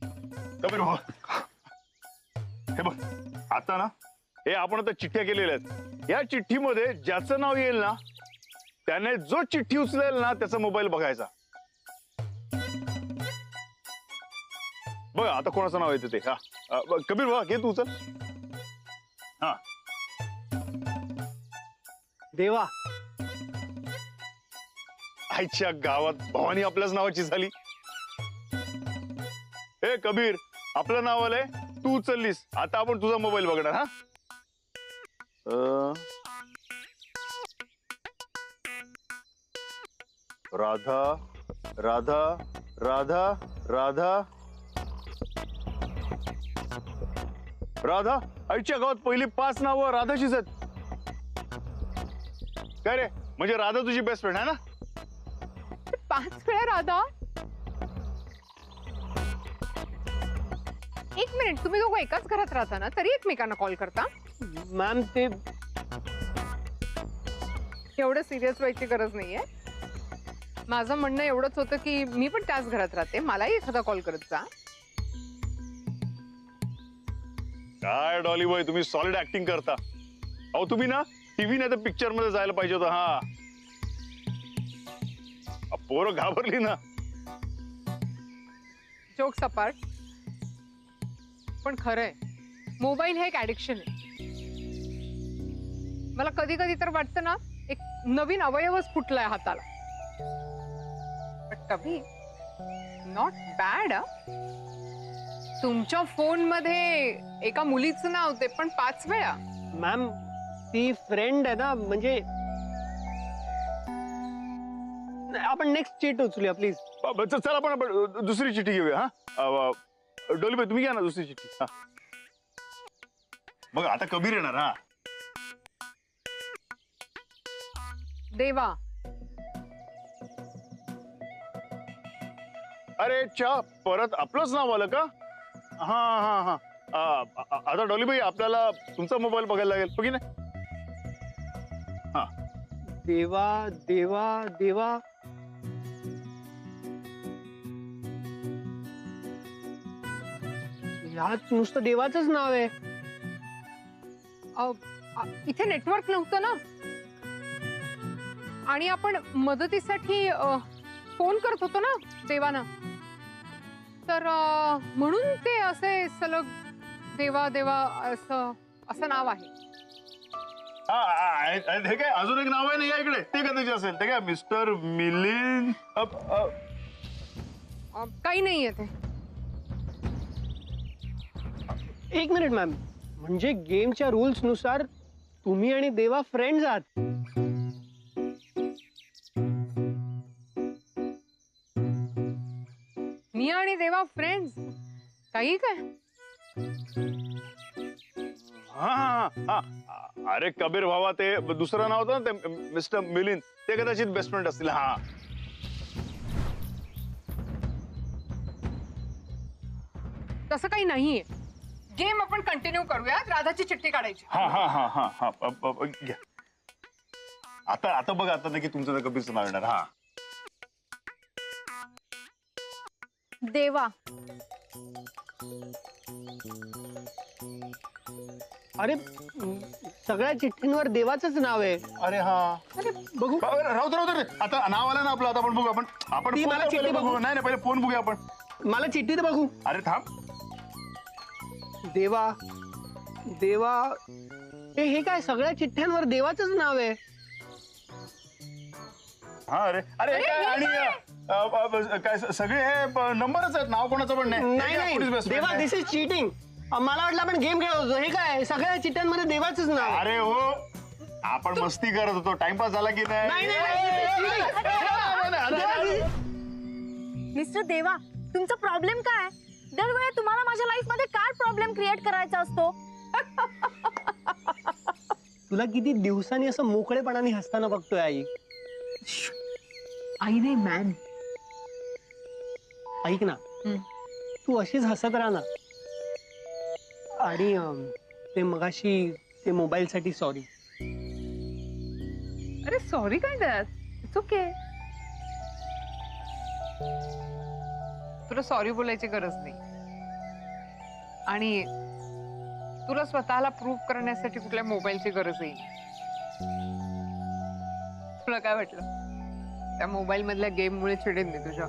कबीर भाऊ, हे बघ आता ना हे आपण आता चिठ्ठ्या केलेल्या आहेत. या चिठ्ठीमध्ये ज्याचं नाव येईल ना त्याने जो चिठ्ठी उचलेल ना त्याचा मोबाईल बघायचा. बघ आता कोणाचं नाव येतं ते. हा कबीर भाऊ घे तू उचल. हा देवा. आईच्या गावात भवानी आपल्याच नावाची झाली. हे कबीर आपलं नाव आलंय, तू उचललीस, आता आपण तुझा मोबाईल बघणार. हा राधा राधा राधा राधा राधा. आईच्या गावात पहिली 5 नावं राधाचीच आहेत. काय रे, म्हणजे राधा तुझी बेस्ट फ्रेंड आहे ना? 5 वेळा राधा. एक मिनिट, तुम्ही दोघं एकाच घरात राहता ना, तरी एकमेकांना कॉल करता? मॅम ते एवढं सिरियस व्हायची गरज नाहीये. माझं म्हणणं एवढंच होतं की मी पण त्याच घरात राहते, मलाही एखादा कॉल करत जा. काय डॉली बॉय, तुम्ही सॉलिड ऍक्टिंग करता. अहो तुम्ही ना टीव्ही नाही तर पिक्चर मध्ये जायला पाहिजे होतं. हा पोरं घाबरली ना. जोक्स अपार्ट, पण खरंय मोबाईल हे एक ऍडिक्शन आहे. मला कधी कधी तर वाटतं ना एक नवीन अवयवच फुटलाय हाताला. कभी नॉट बॅड. तुमच्या फोन मध्ये एका मुलीचं नाव, ते पण 5 वेळा. मॅम ती फ्रेंड आहे ना, म्हणजे आपण नेक्स्ट चीट उचलूया प्लीज. चल आपण दुसरी चिठ्ठी घेऊया. हा डॉली बॉय तुम्ही घ्या ना दुसरी चिठ्ठी. हा बघ आता कबीर येणार. हा देवा. अरे चा परत आपलंच नाव आलं का? हा हा हा. आता डॉली भाई आपल्याला तुमचा मोबाईल बघायला लागेल, बघी ना. हा देवा देवा देवा. यात नुसतं देवाचंच नाव आहे. इथे नेटवर्क नव्हतं ना, आणि आपण मदतीसाठी फोन करत होतो ना देवाना, तर म्हणून ते असे सलग देवा देवा असं नाव आहे. हे काय अजून एक नाव आहे ना या इकडे, ते कदाचित असेल. ते काय मिस्टर मिलिंद. काही नाहीये ते. एक मिनिट मॅम, म्हणजे गेमच्या रूल्स नुसार तुम्ही आणि देवा फ्रेंड्स आहात. मी आणि देवा फ्रेंड्स? काही काय. हा हा हा. अरे कबीर भावा ते दुसरं नाव होतं ना, ते मिस्टर मिलिंद, ते कदाचित बेस्ट फ्रेंड असतील. हा तसं काही नाहीये. गेम आपण कंटिन्यू करूया. राधाची चिठ्ठी काढायची. हा हा हा हा हा. घ्या आता. आता बघा आता नक्की तुमचं कबीरचं नाव येणार. हा देवा. अरे सगळ्या चिठ्ठींवर देवाचंच नाव आहे. अरे हा. अरे बघू. राहू दे. आता नाव आलं ना आपलं, आता आपण बघू. आपण ती मला चिठ्ठी बघू. नाही पहिले फोन बघूया आपण. मला चिठ्ठी तर बघू. अरे थांब. देवा देवा. हे काय सगळ्या चिठ्ठ्यांवर देवाचंच नाव आहे. हा अरे अरे काय. आणि काय सगळे हे नंबरच आहेत, नाव कोणाचं पण नाही. नाही देवा, दिस इज चीटिंग. मला वाटलं आपण गेम खेळत होतो. हे काय सगळ्या चिठ्ठ्यांमध्ये देवाचंच नाव. अरे हो, आपण मस्ती करत होतो, टाइमपास झाला की नाही. मिस्टर देवा, तुमचा प्रॉब्लेम काय? दरवेळी तुम्हाला माझ्या लाईफ मध्ये काय प्रॉब्लेम क्रिएट करायचा असतो? तुला किती दिवसांनी असं मोकळेपणाने हसताना बघतोय आई. आई नाही मॅन. ऐक ना, तू अशीच हसत राहा ना. आणि ते मगाशी ते मोबाईल साठी सॉरी. अरे सॉरी काय त्यात, इट्स ओके. तुला सॉरी बोलायची गरज नाही. आणि तुला स्वतःला प्रूव्ह करण्यासाठी कुठल्या मोबाईलची गरज येईल. तुला काय वाटलं त्या मोबाईल मधल्या गेम मुळे चिडेन मी तुझ्या?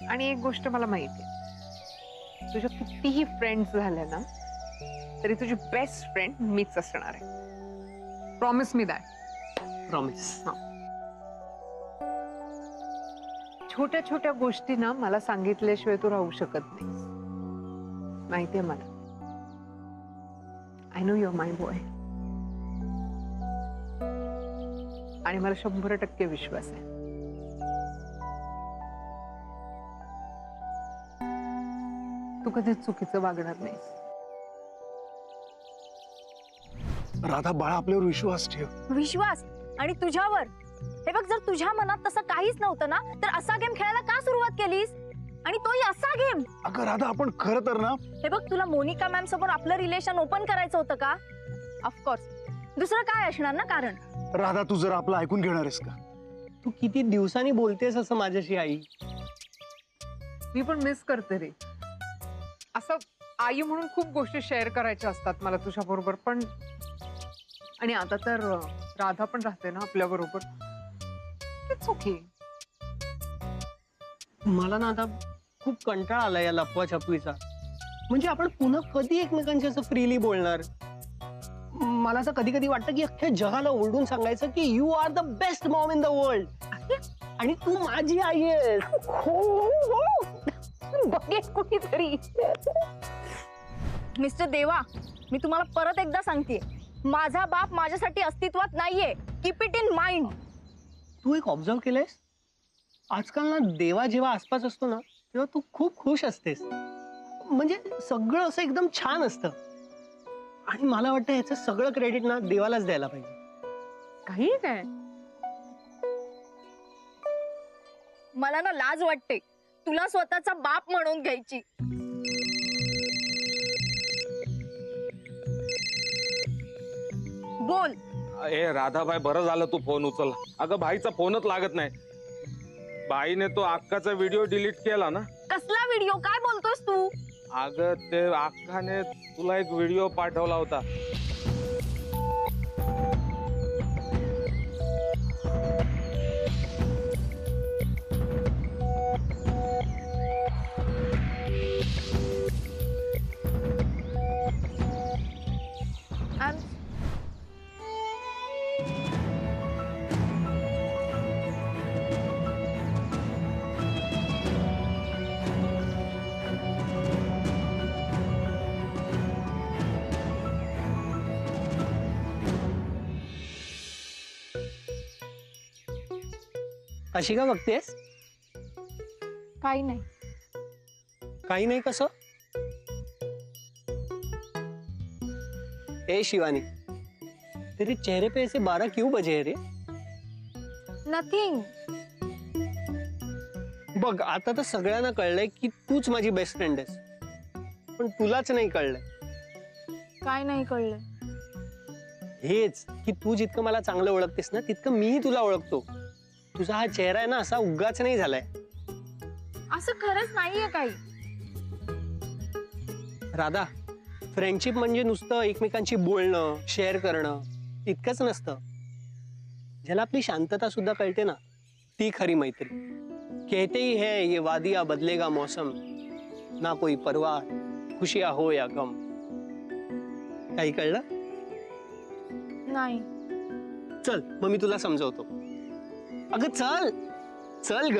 आणि एक गोष्ट मला माहिती आहे, तुझ्या कितीही फ्रेंड्स झाल्या ना तरी तुझी बेस्ट फ्रेंड मीच असणार आहे. Promise me that. प्रॉमिस. छोट्या छोट्या गोष्टी ना मला सांगितल्याशिवाय तू राहू शकत नाही. माहितीये मला. I know your my boy. आणि मला 100% विश्वास आहे. तू कधीच चुकीचं वागणार नाहीस. राधा बाळा, आपल्यावर विश्वास ठेव. विश्वास? आणि तुझ्यावर? हे बघ, जर तुझ्या मनात तसं काहीच नव्हतं ना तर असा गेम खेळायला का सुरुवात केलीस? आणि तोही असा गेम. अगं राधा, आपण खरं तर ना, हे बघ, तुला मोनिका मॅम समोर आपलं रिलेशन ओपन करायचं होतं का? ऑफकोर्स. दुसरं काय असणार ना कारण? राधा, तू जरा आपलं ऐकून घेणार आहेस का? तू किती दिवसांनी बोलतेस असं माझ्याशी आई? मी पण मिस करते रे. असं आई म्हणून खूप गोष्टी शेअर करायच्या असतात मला तुझ्या बरोबर. पण आणि आता तर राधा पण राहते ना आपल्या बरोबर. It's okay. मला ना आता खूप कंटाळा आला या लपवा छपवीचा. म्हणजे आपण पुन्हा कधी एकमेकांशी असं फ्रीली बोलणार? मला असं कधी कधी वाटतं की अख्ख्या जगाला ओरडून सांगायचं की you are the best mom in the world आणि तू माझी आई आहेस. बघेच कुठेतरी. मिस्टर देवा, मी तुम्हाला परत एकदा सांगते, माझा बाप माझ्यासाठी अस्तित्वात नाहीये. Keep it in mind. तू एक ऑब्झर्व केलंयस? आजकाल ना देवा जेव्हा आसपास असतो ना तेव्हा तू खूप खुश असतेस. म्हणजे सगळं असं एकदम छान असतं. आणि मला वाटतं ह्याचं सगळं क्रेडिट ना देवालाच द्यायला पाहिजे. काही काय मला ना लाज वाटते तुला स्वतःचा बाप म्हणून घ्यायची. बोल. ए राधाबाई, बरं झालं तू फोन उचलला. अगं भाईचा फोनच लागत नाही. बाईने तो अक्काचा व्हिडिओ डिलीट केला ना. कसला व्हिडिओ? काय बोलतोस तू? अगं ते अक्काने तुला एक व्हिडिओ पाठवला होता. अशी का बघतेस? काही नाही. काही नाही कसं? ए शिवानी, तेरे चेहरे पे ऐसे 12 क्यों बजे है रे? नथिंग. बघ, आता तर सगळ्यांना कळलंय की तूच माझी बेस्ट फ्रेंड आहेस. पण तुलाच नाही कळलंय काय नाही कळलं? हेच की तू जितकं मला चांगलं ओळखतेस ना तितकं मीही तुला ओळखतो. तुझा हा चेहरा आहे ना असा उगाच नाही झालाय. असं खरंच नाहीये काही. राधा, फ्रेंडशिप म्हणजे नुसतं एकमेकांशी बोलणं, शेअर करणं इतकंच नसतं. ज्याला आपली शांतता सुद्धा कळते ना ती खरी मैत्री. कहते ही है ये वादिया बदलेगा मौसम, ना कोई परवाह खुशियां हो या गम. काही कळलं? नाही. चल मग मी तुला समजवतो. अगं चल चल ग.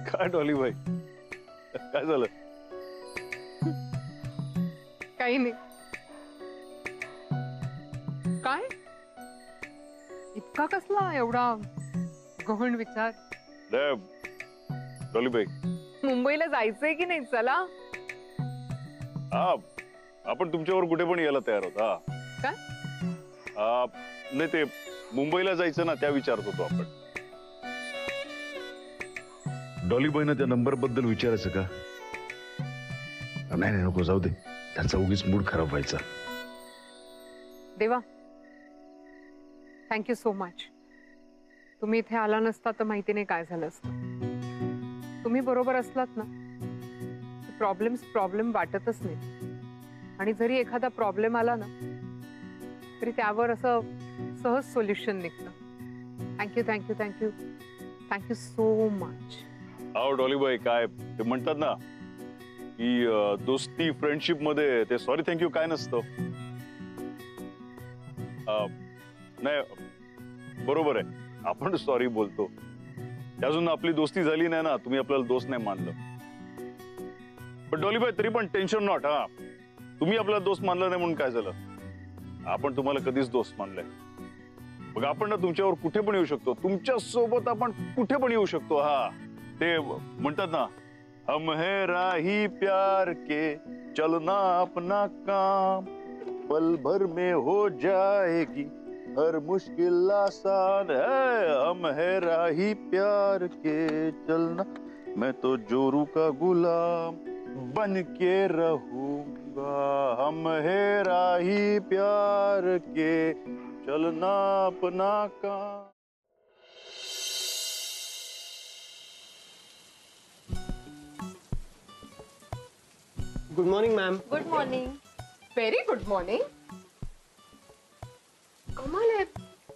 काय डॉली भाई, काय झालं? काही नाही. काय इतका कसला एवढा गहन विचार? डॉली भाई, मुंबईला जायचंय की नाही? चला. हा, आपण तुमच्यावर कुठे पण यायला तयार होत. हा. काय? नाही, ते मुंबईला जायचं ना, त्या विचारत होतो आपण. डॉलीबाईनं त्या नंबर बद्दल विचारायचं का? नाही, नको, जाऊ दे. त्याचा उगीच मूड खराब व्हायचा. देवा, थँक्यू सो मच. तुम्ही इथे आला नसता तर माहिती नाही काय झालं असतं. तुम्ही बरोबर असलात ना, प्रॉब्लेम वाटतच नाही. आणि जरी एखादा प्रॉब्लेम आला ना, तरी त्यावर असं सहज सोल्युशन निघतं. Thank you thank you thank you thank you so much. अहो डॉलीबाई, काय ते म्हणतात ना की दोस्ती फ्रेंडशिप मध्ये ते सॉरी थँक्यू काय नसतं. नाही, बरोबर आहे, आपण सॉरी बोलतो. अजून आपली दोस्ती झाली नाही ना, तुम्ही आपल्याला दोस्त नाही मानलं. पण डॉलीबाई, तरी पण टेन्शन नॉट. हा, तुम्ही आपल्याला दोस्त मानलं नाही म्हणून काय झालं? आपण तुम्हाला कधीच दोस्त मानलंय. मग आपण ना तुमच्यावर कुठे पण येऊ शकतो, तुमच्या सोबत आपण कुठे पण येऊ शकतो. हा, ते म्हणतात ना, हम है राही प्यार के, चलना अपना काम, पल भर में हो जाएगी हर मुश्किल आसान है. हम है राही प्यार के, चलना, मैं तो जोरू का गुलाम बन के रहूंगा. हम है राही प्यार के, चलना अपना काम. Good morning ma'am. Good morning. Very good morning. कमाल आहे,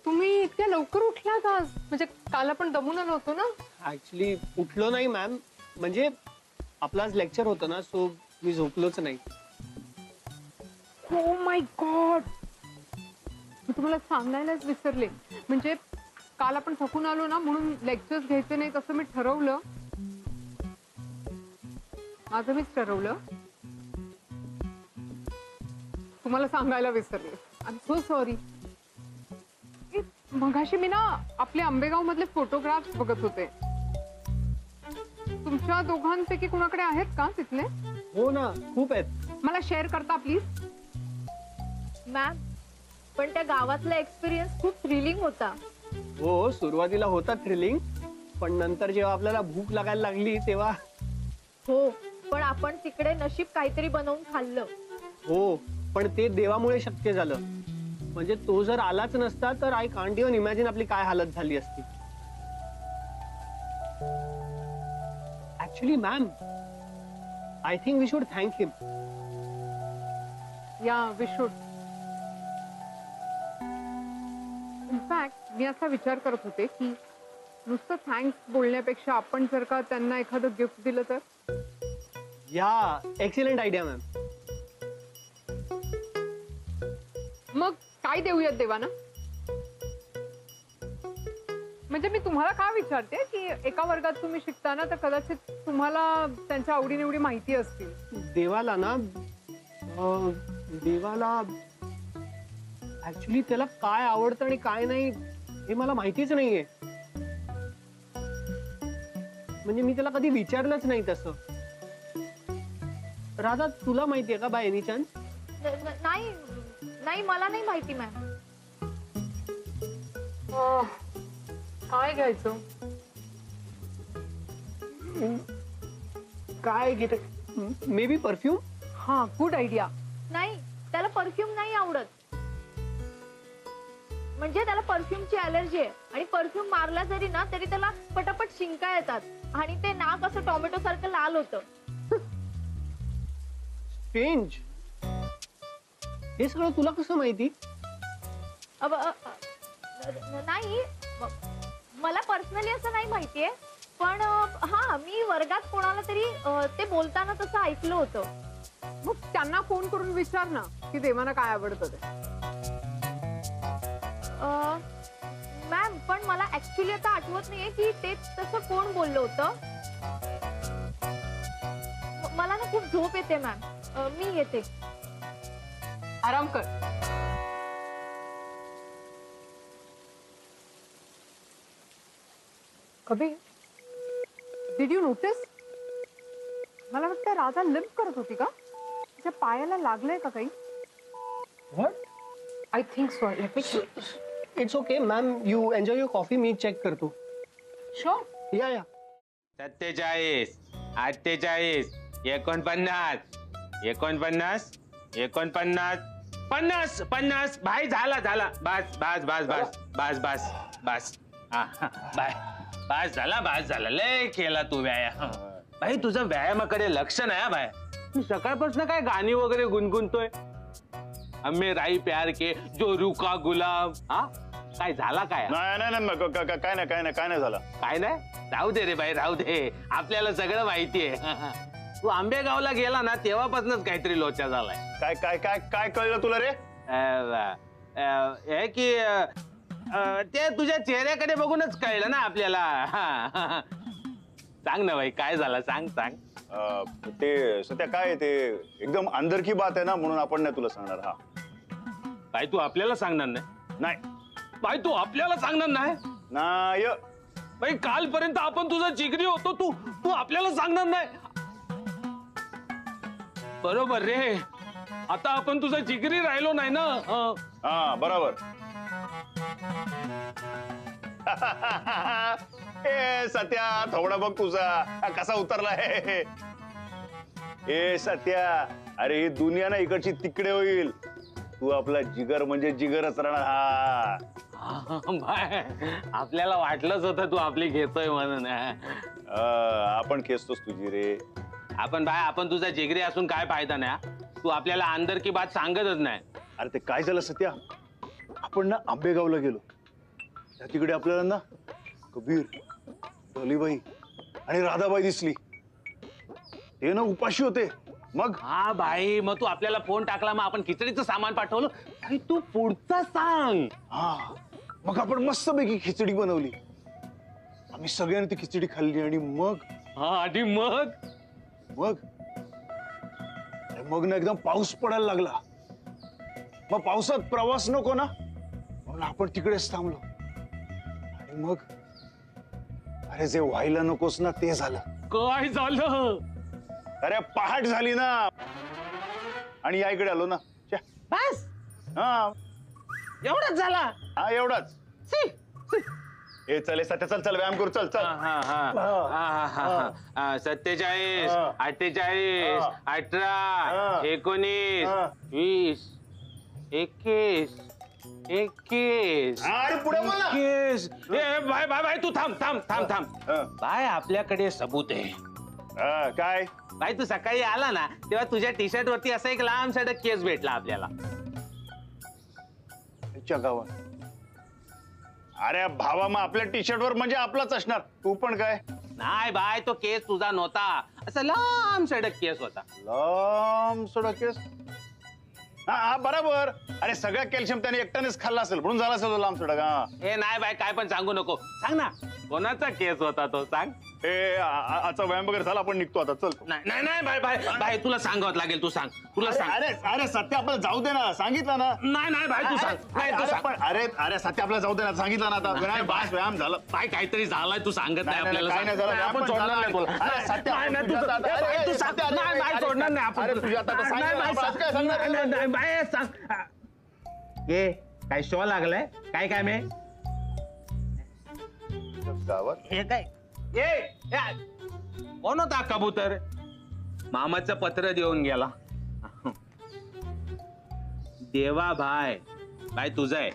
तुम्ही इतक्या लवकर उठलात आज. म्हणजे काल आपण दमून आलो होतो ना. ऍक्च्युली उठलो नाही मॅम, म्हणजे आपलं आज लेक्चर होतं ना, सो मी झोपलोच नाही. ओ माय गॉड, मी तुम्हाला सांगायलाच विसरले. म्हणजे काल आपण थकून आलो ना, म्हणून लेक्चर्स घ्यायचे नाहीत असं मी ठरवलं. माझं मीच ठरवलं, तुम्हाला सांगायला विसरले. I am so sorry. मगाशी मी ना आपले आंबेगाव मधले फोटोग्राफ्स बघत होते. तुमच्या दोघांपैकी कुणाकडे आहेत का तिथले? हो ना, खूप आहेत. मला शेअर करता प्लीज? मॅम, पण त्या गावातला एक्सपिरियन्स खूप थ्रिलिंग होता. हो, सुरुवातीला होता थ्रिलिंग, पण नंतर जेव्हा आपल्याला भूक लागायला लागली तेव्हा. हो, पण आपण तिकडे नशीब काहीतरी बनवून खाल्लं. हो, पण ते देवामुळे शक्य झालं. म्हणजे तो जर आलाच नसता तर आय कांट इव्हन इमॅजिन आपली काय हालत झाली असती. Actually ma'am, I think we should thank him. Yeah, we should. In fact मी असा विचार करत होते की नुसतं थँक्स बोलण्यापेक्षा आपण जर का त्यांना एखादं गिफ्ट दिलं तर. या, एक्सिलेंट आयडिया मॅम. मग काय देऊयात देवाना? म्हणजे मी तुम्हाला काय विचारते की एका वर्गात तुम्ही शिकताना तर कदाचित तुम्हाला त्यांच्या आवडीनिवडी माहिती असतील. देवाला ना, देवाला ऍक्च्युली त्याला काय आवडतं आणि काय नाही हे मला माहितीच नाहीये. म्हणजे मी त्याला कधी विचारलंच नाही तसं. राधा, तुला माहितीये का बाय एनी चान्स? नाही नाही, मला नाही माहिती मॅम. काय घ्यायचं? काय घेत? May be perfume. हा, गुड आयडिया. नाही, त्याला परफ्यूम नाही आवडत. म्हणजे त्याला परफ्यूमची अलर्जी आहे आणि परफ्यूम मारला जरी ना तरी त्याला पटापट शिंका येतात आणि ते नाक असं टोमॅटो सारखं लाल होतं. स्ट्रेंज. हे सगळं तुला कसं माहिती? नाही, मला पर्सनली असं नाही माहितीये, पण हा, मी वर्गात कोणाला तरी ते बोलताना तसं ऐकलं होतं. मग त्यांना फोन करून विचार ना की देवाना काय आवडतं ते. मॅम, पण मला ऍक्च्युली आता आठवत नाहीये की ते तसं कोण बोललं होतं. मला ना खूप झोप येते मॅम, मी येते. आराम कर. कभी डिड यू नोटिस मला वाटतं राधा लिफ्ट करत होती का? तिच्या पायाला लागलंय का काही? I think so. Let me it's okay ma'am, you enjoy your coffee, मी चेक करतो. शुअर. या 47 48 49 49 49 50 50. भाई झाला झाला. बस बस बस बस बस बस बस. हा, हा, बाय. बस झाला बस झाला. लय केला तू व्यायाम. भाई तुझं व्यायामाकडे लक्ष नाही हा भाई. तू सकाळपासून काय गाणी वगैरे गुणगुणतोय. हमें राई प्यार के जो रुका गुलाम. हा काय झाला काय? नाही नाही नाही काय नाही काय नाही काय नाही झालं. काय नाही. राहू दे रे बाई राहू दे. आपल्याला सगळं माहितीये. तू आंबेगावला गेला ना तेव्हापासूनच काहीतरी लोचा झालाय. काय काय काय काय कळलं तुला रे? हे की ते तुझ्या चेहऱ्याकडे बघूनच कळलं ना आपल्याला. सांग ना बाई काय झालं सांग सांग. ते सध्या काय ते एकदम अंदर की बात आहे ना, म्हणून आपण नाही तुला सांगणार. हा बाई तू आपल्याला सांगणार नाही. नाही बाई तू आपल्याला सांगणार नाही. नाही बाई कालपर्यंत आपण तुझा जिगरी होतो. तू तू आपल्याला सांगणार नाही. बरोबर रे. आता आपण तुझा जिगरी राहिलो नाही ना. हा बरोबर. ए सत्या थोडा बघ तुझा कसा उतरला आहे. ए सत्या, अरे ही दुनिया ना इकडची तिकडे होईल. तू आपला जिगर म्हणजे जिगरच राहणार. हा बाय आपल्याला वाटलंच होतं तू आपली घेतोय म्हणून. आपण खेचतोस तुझी रे. आपण बाय आपण तुझा जिगरी असून काय फायदा नाही. तू आपल्याला अंदर की बात सांगतच नाही. अरे ते काय झालं सत्या, आपण ना आंबेगावला गेलो. त्या तिकडे आपल्याला ना कबीर, डॉलीबाई आणि राधाबाई दिसली. ते ना उपाशी होते. मग हा भाई मग तू आपल्याला फोन टाकला. मग आपण खिचडीचं सामान पाठवलं. भाई तू पुढचं सांग. हा मग आपण मस्तपैकी खिचडी बनवली. आम्ही सगळ्यांनी ती खिचडी खाल्ली आणि मग हा आणि मग मग मग ना एकदम पाऊस पडायला लागला. मग पावसात प्रवास नको ना, म्हणून आपण तिकडेच थांबलो. आणि मग अरे जे व्हायला नकोस ना ते झालं. काय झालं? अरे पहाट झाली ना आणि या इकडे आलो ना. छे. बस हा एवढंच झाला. हा एवढाच. हे चल सत्या चल चल व्यायाम करू चल चल. 47 हा. 48 18 19 20 21 21 अरे पुढे बोल ना. 21. ए बाय बाय बाय तू थांब थांब थांब थांब. हा. बाय आपल्याकडे सबूत आहे. काय बाई तू सकाळी आला ना तेव्हा तुझ्या टी शर्ट वरती असा एक लांब सडक केस भेटला आपल्याला. च्या गावात. अरे भावा मग आपल्या टी शर्ट वर म्हणजे आपलाच असणार. तू पण काय नाही बाय तो केस तुझा नव्हता. असा लांब सडक केस होता. लांब सडक केस. हा बरोबर. अरे सगळ्या कॅल्शियम त्याने एकट्यानेच खाल्ला असेल म्हणून झाला असेल तो लांब सडक. हा हे नाही बाय काय पण सांगू नको. सांग ना कोणाचा केस होता तो सांग. हे आजचा व्यायाम वगैरे झाला आपण निघतो आता चल. नाही नाही नाही बाय बाय बाय तुला सांगावं लागेल. तू सांग तुला सांग. अरे अरे सत्य आपल्याला जाऊ दे ना, सांगितलं ना. नाही नाही बाय तू सांग. नाही तू सांग. अरे अरे सत्य आपल्याला जाऊ दे ना, सांगितलं ना. आता नाही बस व्यायाम झाला. बाय काहीतरी झालाय तू सांगत नाही आपल्याला. काय नाही झालं. नाही, आपण सोडणार नाही तुला. अरे सत्य नाही नाही तू सांग. नाही नाही सोडणार नाही आपण. अरे तुझ्या आता नाही, सांगितलं बाय, आपण आज काय सांगणार? नाही, नाही, नाही, बाय सांग. ये काय शो लागलाय काय काय मे गावात हे काय कोण होता कबूतर? मामाचं पत्र देऊन गेला. देवा भाय तुझं आहे.